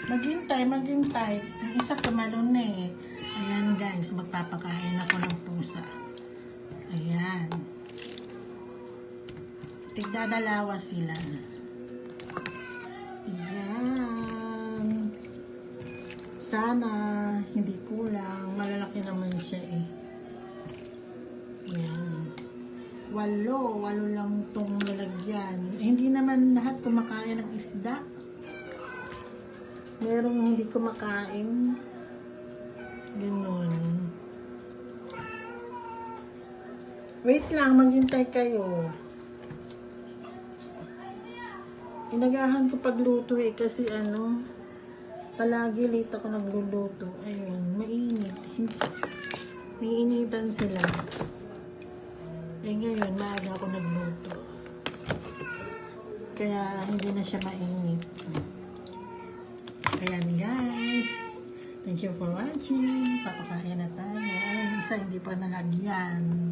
Maghintay, maghintay. Yung isa tumalon na eh. Ayan guys, magpapakain ako ng pusa. Ayan. Tigdadalawa sila. Ayan. Sana hindi kulang. Malalaki naman siya eh. Ayan. Walo lang tong lalagyan. Eh, hindi naman lahat kumakain ng isda. Merong hindi kumakain. Ganun. Wait lang, maghintay kayo. Inagahan ko pagluto eh kasi palagi late ako nagluluto. Ayun, mainit. Mainitan sila. Eh ngayon, maaga ako nagluto. Kaya hindi na siya mainit. Ayan guys. Thank you for watching. Papakain na tayo. Ayun, isa hindi pa nalagyan.